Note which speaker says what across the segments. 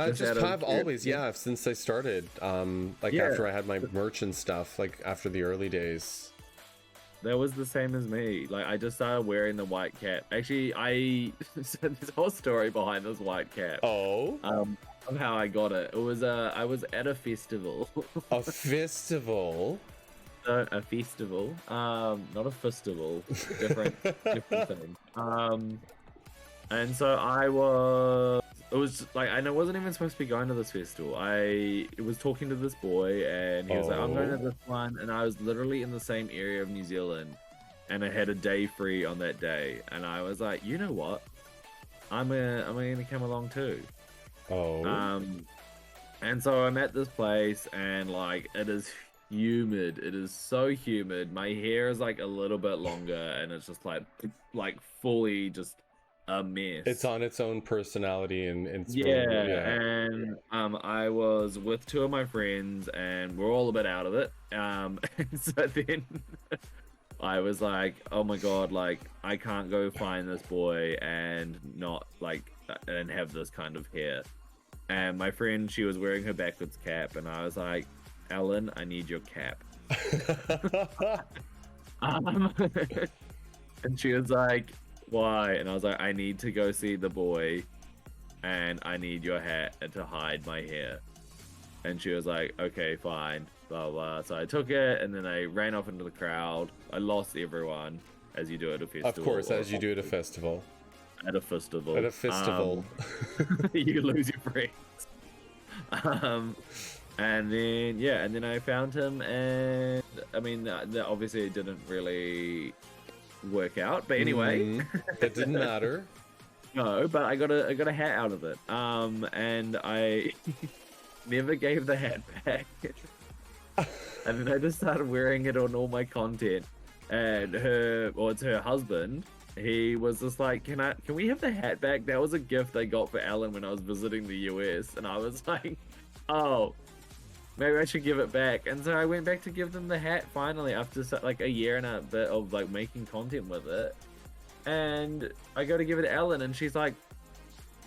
Speaker 1: Just
Speaker 2: Out
Speaker 1: kind
Speaker 2: of
Speaker 1: of always,
Speaker 2: curiosity?
Speaker 1: yeah, since I started. Like
Speaker 2: Yeah,
Speaker 1: after I had my merch and stuff, like after the early days.
Speaker 2: that was the same as me. Like, I just started wearing the white cap. Actually, so this whole story behind this white cap.
Speaker 1: Oh,
Speaker 2: Of how I got it. It was I was at a festival.
Speaker 1: a festival.
Speaker 2: A festival. Not a festival. Different thing. And so it was like, and I wasn't even supposed to be going to this festival. I was talking to this boy, and he was like, I'm going to
Speaker 1: Oh,
Speaker 2: this one. And I was literally in the same area of New Zealand, and I had a day free on that day. And I was like, you know what? I'm gonna come along too.
Speaker 1: oh.
Speaker 2: Um, and so I'm at this place, and like, it is humid. It is so humid. My hair is like a little bit longer, and it's just like fully just a
Speaker 1: It's
Speaker 2: mess.
Speaker 1: on its own personality and its own,
Speaker 2: Yeah,
Speaker 1: yeah.
Speaker 2: and I was with two of my friends, and we're all a bit out of it. And so then I was like, "Oh my God, like I can't go find this boy and not like and have this kind of hair." And my friend, she was wearing her backwards cap, and I was like, "Ellen, I need your cap." Um, and she was like, "Why?" And I was like, "I need to go see the boy, and I need your hat to hide my hair." And she was like, "Okay, fine." Blah blah. So I took it, and then I ran off into the crowd. I lost everyone, as you do at a
Speaker 1: Of
Speaker 2: festival
Speaker 1: course,
Speaker 2: or
Speaker 1: as you do at a festival.
Speaker 2: at a
Speaker 1: At
Speaker 2: festival.
Speaker 1: a festival.
Speaker 2: You lose your friends. Um, and then yeah, and then I found him, and I mean, that obviously it didn't really work out. But anyway,
Speaker 1: That didn't matter.
Speaker 2: no, but I got a hat out of it. And I never gave the hat back. And then I just started wearing it on all my content. And it's her husband. He was just like, can we have the hat back? That was a gift I got for Alan when I was visiting the US. And I was like, oh, maybe I should give it back. And so I went back to give them the hat finally after like a year and a bit of like making content with it. And I go to give it to Ellen, and she's like,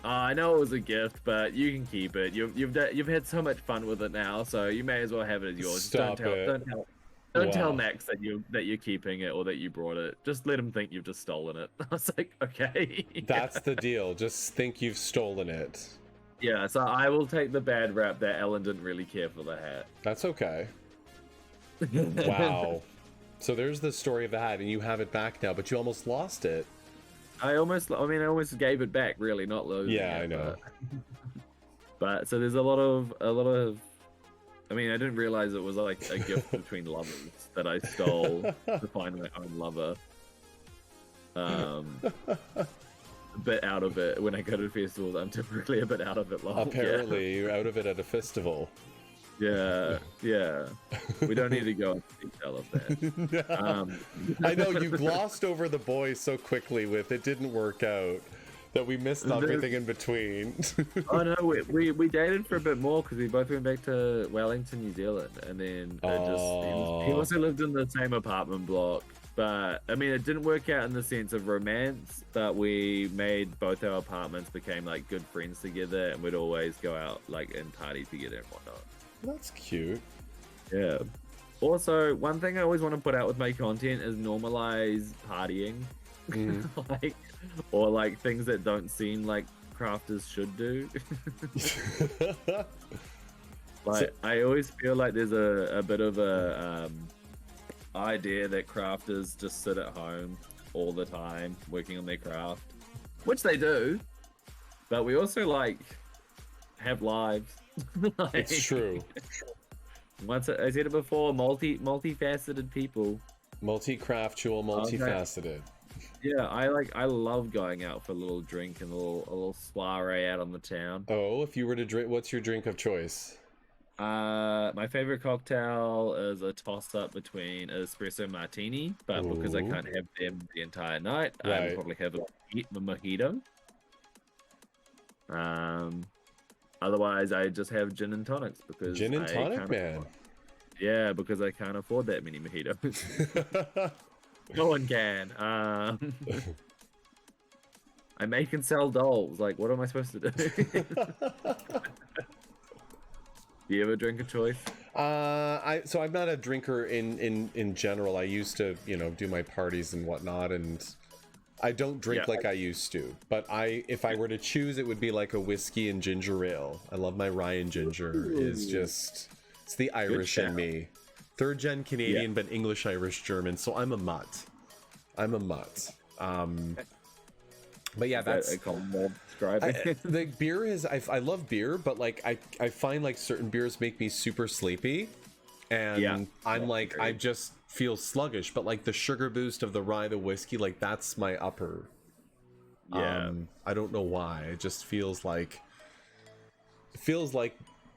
Speaker 2: I know it was a gift, but you can keep it. You've had so much fun with it now, so you may as well have it as yours. Just
Speaker 1: Stop it.
Speaker 2: don't tell
Speaker 1: Wow.
Speaker 2: Max that you're keeping it or that you brought it. Just let him think you've just stolen it. I was like, okay.
Speaker 1: That's the deal. Just think you've stolen it.
Speaker 2: Yeah, so I will take the bad rap that Ellen didn't really care for the hat.
Speaker 1: That's okay. Wow. So there's the story of the hat, and you have it back now, but you almost lost it.
Speaker 2: I almost gave it back, really, not losing
Speaker 1: Yeah,
Speaker 2: it.
Speaker 1: I know.
Speaker 2: But so there's a lot of. I mean, I didn't realize it was like a gift between lovers that I stole to find my own lover. A bit out of it when I go to festivals. I'm typically a bit out of it.
Speaker 1: Apparently, you're out of it at a festival.
Speaker 2: Yeah. We don't need to go into detail of that.
Speaker 1: I know you glossed over the boy so quickly with it didn't work out that we missed everything in between.
Speaker 2: Oh no, we dated for a bit more because we both went back to Wellington, New Zealand, and then he also lived in the same apartment block. But I mean, it didn't work out in the sense of romance, but we made both our apartments became like good friends together, and we'd always go out like and party together and whatnot.
Speaker 1: That's cute.
Speaker 2: Yeah. Also, one thing I always want to put out with my content is normalize partying. like, or like things that don't seem like crafters should do. Like, I always feel like there's a bit of a idea that crafters just sit at home all the time working on their craft, which they do, but we also like have lives. Like,
Speaker 1: It's true.
Speaker 2: once I said it before, multifaceted people.
Speaker 1: Multi-craftual, multifaceted.
Speaker 2: Yeah, I love going out for a little drink and a little soiree out on the town.
Speaker 1: Oh, if you were to drink, what's your drink of choice?
Speaker 2: My favorite cocktail is a toss-up between espresso martini, but because I
Speaker 1: Ooh.
Speaker 2: can't have them the entire night, I
Speaker 1: Right.
Speaker 2: would probably have a mojito. Otherwise, I just have gin and tonics because
Speaker 1: Gin and
Speaker 2: I
Speaker 1: tonic,
Speaker 2: can't
Speaker 1: man.
Speaker 2: Yeah, because I can't afford that many mojitos. No one can. I make and sell dolls. Like, what am I supposed to do? Do you ever drink a choice?
Speaker 1: So I'm not a drinker in general. I used to, you know, do my parties and whatnot, and I don't drink like I used to. But if I were to choose, it would be like a whiskey and ginger ale. I love my rye and ginger. It's the Irish in me. Third gen Canadian, but English, Irish, German. So I'm a mutt. But yeah, that's the beer is. I love beer, but like I find like certain beers make me super sleepy, and I'm like I just feel sluggish. But like the sugar boost of the rye, the whiskey, like that's my upper. I don't know why. It just feels like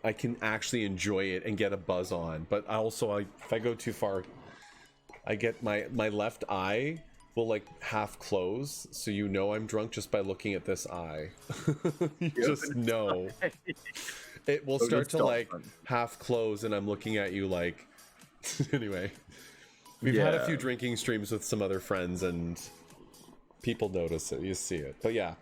Speaker 1: I can actually enjoy it and get a buzz on. But also, if I go too far, I get my left eye will like half close, so you know I'm drunk just by looking at this eye. You just know. It will start to like half close and I'm looking at you like anyway. We've had a few drinking streams with some other friends and people notice it, you see it. But yeah,